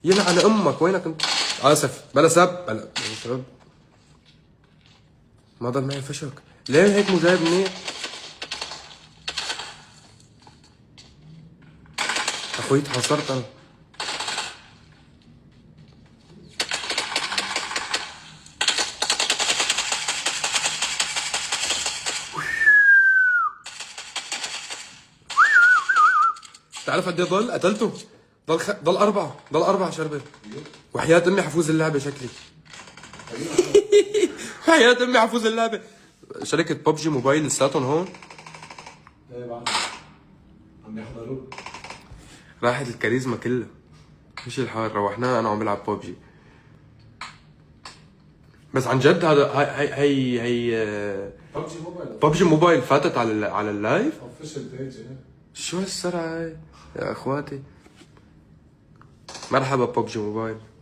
يلعن امك وينك انت؟ اسف بلا سب بلا سب. ما ضل معي فشك ليه هيك مو جايب منيح؟ اخوي تحصرت انا. تعرف قد ايه ضل؟ قتلته. ضل ضل أربعة شربة. وحياة أمي حفوز اللعبة شكلي. حياة أمي حفوز اللعبة. شركة ببجي موبايل لساتهم هون. ايه بعد عم يحضروك. راحت الكاريزما كلها. مش الحال روحنا أنا وعم بلعب ببجي. بس عن جد هذا هي ببجي موبايل. ببجي موبايل فاتت على اللايف. اوفيشال بيج. شو هالسرعة هاي يا اخواتي. مرحبا ببجي موبايل.